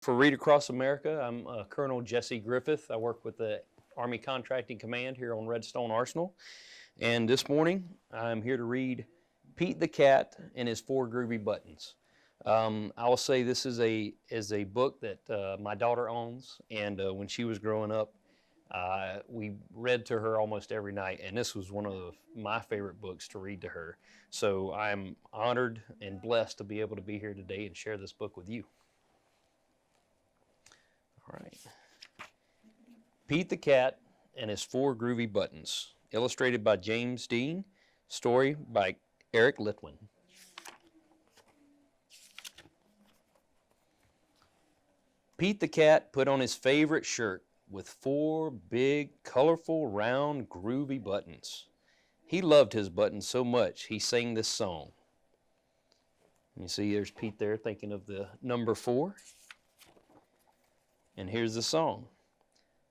For Read Across America, I'm Colonel Jessie Griffith. I work with the Army Contracting Command here on Redstone Arsenal. And this morning, I'm here to read Pete the Cat and His Four Groovy Buttons. I will say this is a book that my daughter owns, and when she was growing up, we read to her almost every night, and this was one of my favorite books to read to her. So I'm honored and blessed to be able to be here today and share this book with you. All right. Pete the Cat and His Four Groovy Buttons, illustrated by James Dean, story by Eric Litwin. Pete the Cat put on his favorite shirt with four big, colorful, round, groovy buttons. He loved his buttons so much, he sang this song. You see, there's Pete there thinking of the number 4. And here's the song.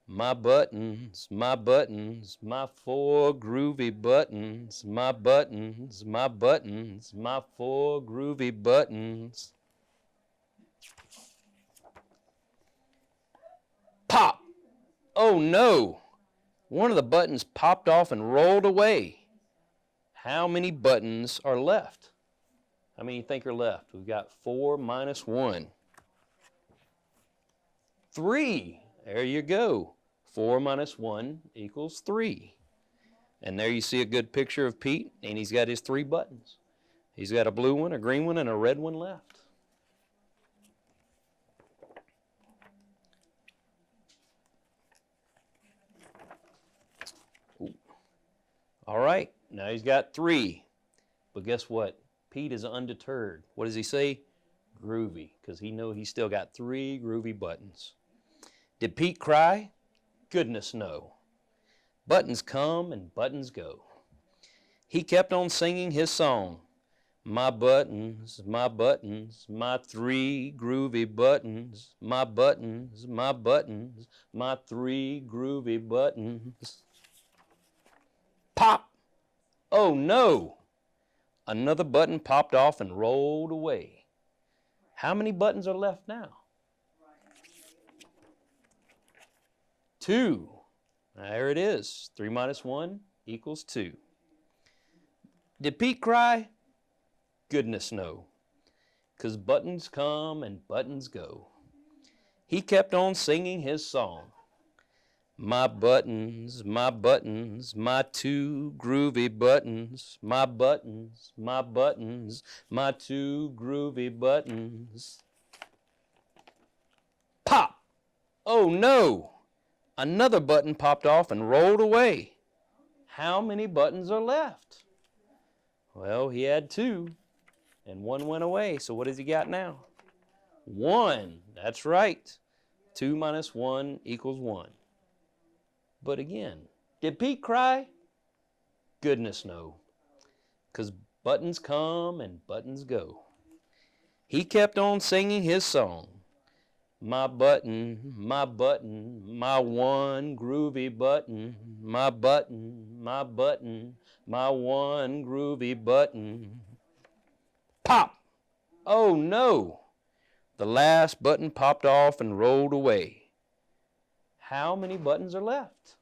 My buttons, my buttons, my four groovy buttons, my buttons, my buttons, my four groovy buttons. Pop! Oh no! One of the buttons popped off and rolled away. How many buttons are left? How many you think are left? We've got 4 minus 1. 3. There you go. 4 minus 1 equals 3. And there you see a good picture of Pete, and he's got his 3 buttons. He's got a blue one, a green one, and a red one left. Ooh. All right, now he's got 3. But guess what? Pete is undeterred. What does he say? Groovy, because he knows he's still got 3 groovy buttons. Did Pete cry? Goodness no. Buttons come and buttons go. He kept on singing his song. My buttons, my 3 groovy buttons. My buttons, my 3 groovy buttons. Pop! Oh no! Another button popped off and rolled away. How many buttons are left now? 2. There it is. 3 minus 1 equals 2. Did Pete cry? Goodness no. 'Cause buttons come and buttons go. He kept on singing his song. My buttons, my 2 groovy buttons. My buttons, my 2 groovy buttons. Pop! Oh no! Another button popped off and rolled away. How many buttons are left? Well, he had 2, and 1 went away. So what has he got now? 1. That's right. 2 minus 1 equals 1. But again, did Pete cry? Goodness no. 'Cause buttons come and buttons go. He kept on singing his song. My button, my 1 groovy button. My button, my 1 groovy button. Pop! Oh no! The last button popped off and rolled away. How many buttons are left?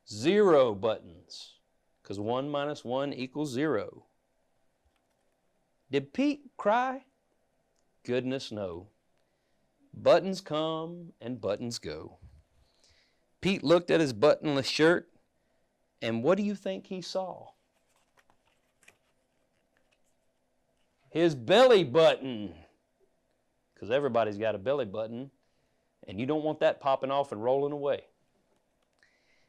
0 buttons, because 1 minus 1 equals 0. Did Pete cry? Goodness no. Buttons come and buttons go. Pete looked at his buttonless shirt, and what do you think he saw? His belly button. Because everybody's got a belly button, and you don't want that popping off and rolling away.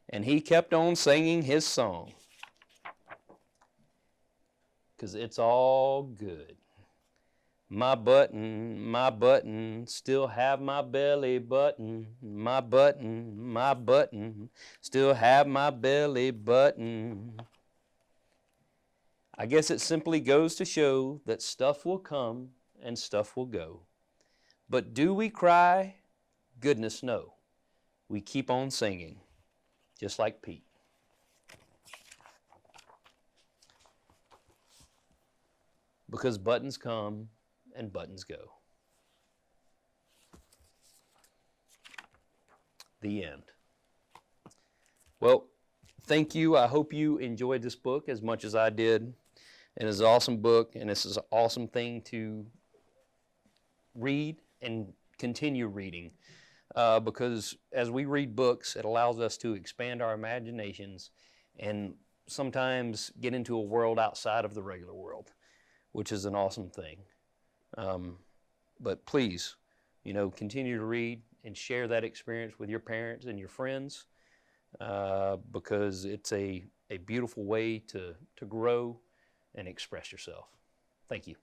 And he kept on singing his song. Because it's all good. My button, still have my belly button. My button, still have my belly button. I guess it simply goes to show that stuff will come and stuff will go. But do we cry? Goodness no. We keep on singing, just like Pete. because buttons come and buttons go. The end. Well, thank you. I hope you enjoyed this book as much as I did. And it's an awesome book, and this is an awesome thing to read and continue reading. Because as we read books, it allows us to expand our imaginations and sometimes get into a world outside of the regular world, which is an awesome thing. But please, continue to read and share that experience with your parents and your friends, because it's a beautiful way to grow and express yourself. Thank you.